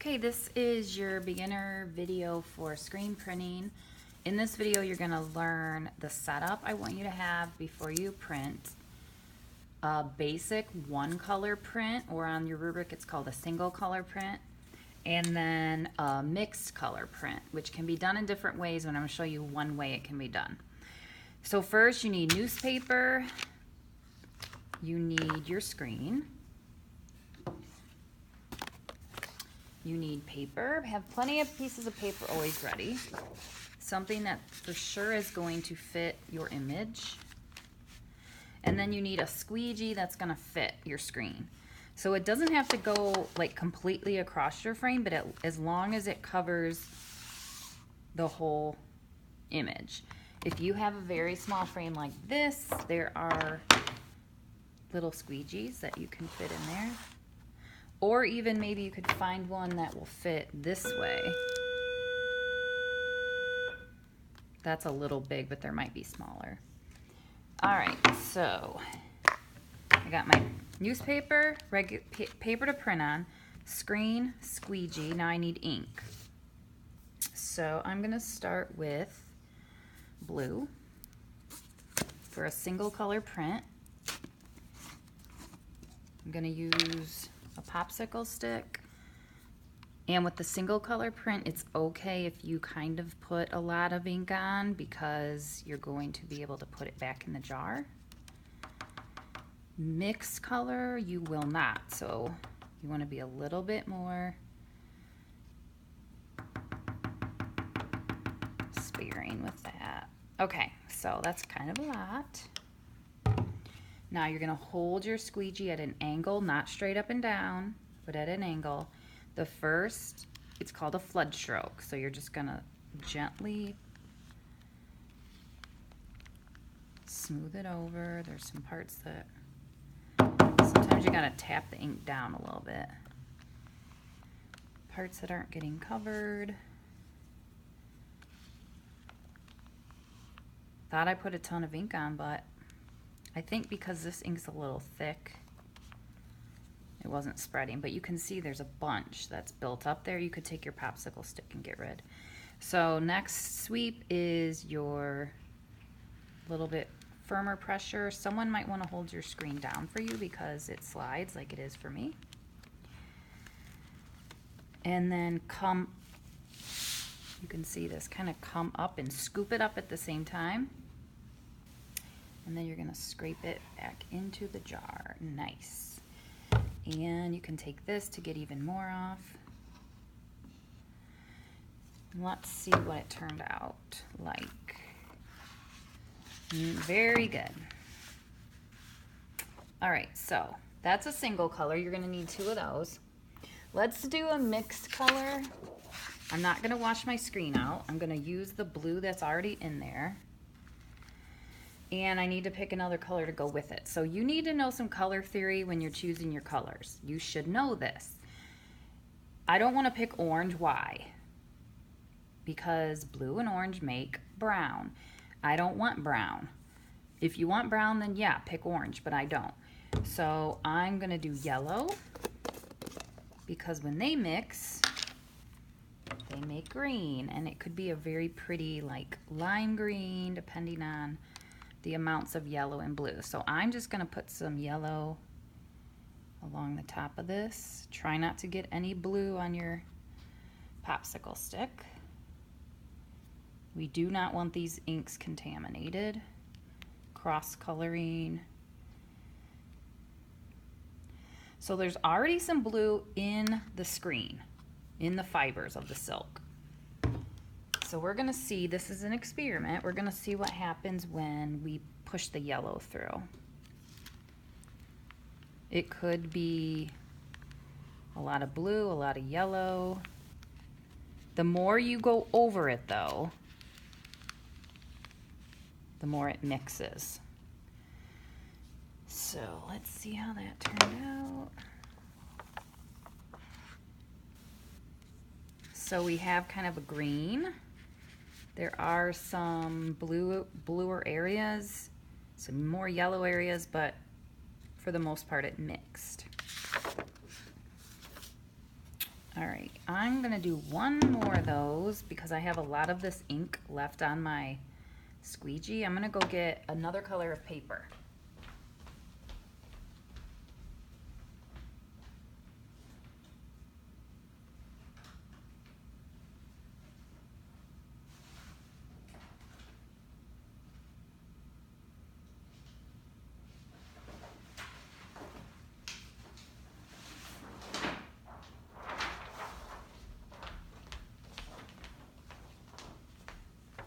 Okay, this is your beginner video for screen printing. In this video, you're going to learn the setup I want you to have before you print. A basic one color print, or on your rubric it's called a single color print, and then a mixed color print, which can be done in different ways, and I'm going to show you one way it can be done. So first you need newspaper, you need your screen, you need paper. Have plenty of pieces of paper always ready. Something that for sure is going to fit your image. And then you need a squeegee that's going to fit your screen. So it doesn't have to go like completely across your frame, but as long as it covers the whole image. If you have a very small frame like this, there are little squeegees that you can fit in there. Or even maybe you could find one that will fit this way. That's a little big, but there might be smaller. All right, so I got my newspaper, paper to print on, screen, squeegee. Now I need ink. So I'm gonna start with blue for a single color print. I'm gonna use a popsicle stick. And with the single color print, it's okay if you kind of put a lot of ink on because you're going to be able to put it back in the jar. Mixed color, you will not. So you want to be a little bit more sparing with that. Okay, so that's kind of a lot. Now you're going to hold your squeegee at an angle, not straight up and down, but at an angle. The first, it's called a flood stroke. So you're just gonna gently smooth it over. There's some parts that, sometimes you gotta tap the ink down a little bit. Parts that aren't getting covered. Thought I put a ton of ink on, but I think because this ink's a little thick, it wasn't spreading, but you can see there's a bunch that's built up there. You could take your popsicle stick and get rid. So next sweep is your little bit firmer pressure. Someone might want to hold your screen down for you because it slides like it is for me. And then you can see this kind of come up and scoop it up at the same time. And then you're going to scrape it back into the jar. Nice. And you can take this to get even more off. Let's see what it turned out like. Very good. All right, so that's a single color. You're gonna need two of those. Let's do a mixed color. I'm not gonna wash my screen out. I'm gonna use the blue that's already in there. And I need to pick another color to go with it. So you need to know some color theory when you're choosing your colors. You should know this. I don't want to pick orange. Why? Because blue and orange make brown. I don't want brown. If you want brown, then yeah, pick orange, but I don't. So I'm going to do yellow because when they mix, they make green. And it could be a very pretty like lime green depending on the amounts of yellow and blue. So I'm just going to put some yellow along the top of this. Try not to get any blue on your popsicle stick. We do not want these inks contaminated. Cross coloring. So there's already some blue in the screen, in the fibers of the silk. So we're gonna see, this is an experiment, we're gonna see what happens when we push the yellow through. It could be a lot of blue, a lot of yellow. The more you go over it though, the more it mixes. So let's see how that turned out. So we have kind of a green. There are some bluer areas, some more yellow areas, but for the most part it mixed. All right, I'm gonna do one more of those because I have a lot of this ink left on my squeegee. I'm gonna go get another color of paper.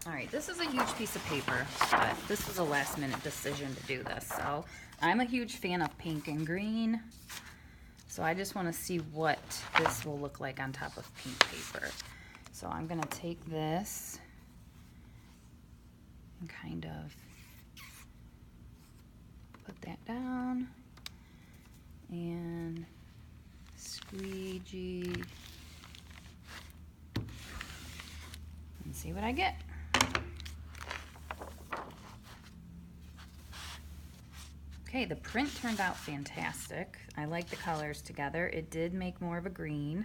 All right, this is a huge piece of paper, but this was a last minute decision to do this. So I'm a huge fan of pink and green. So I just want to see what this will look like on top of pink paper. So I'm gonna take this and kind of put that down and squeegee and see what I get. Okay, the print turned out fantastic. I like the colors together. It did make more of a green.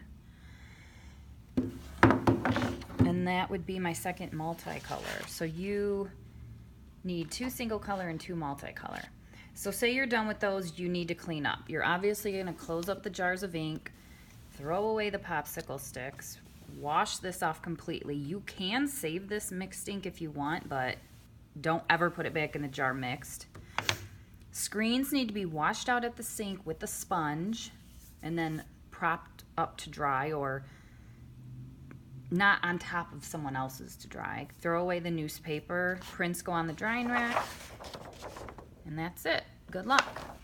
And that would be my second multicolor. So you need 2 single color and 2 multicolor. So say you're done with those, you need to clean up. You're obviously gonna close up the jars of ink, throw away the popsicle sticks, wash this off completely. You can save this mixed ink if you want, but don't ever put it back in the jar mixed. Screens need to be washed out at the sink with a sponge and then propped up to dry, or not on top of someone else's to dry. Throw away the newspaper. Prints go on the drying rack. And that's it. Good luck.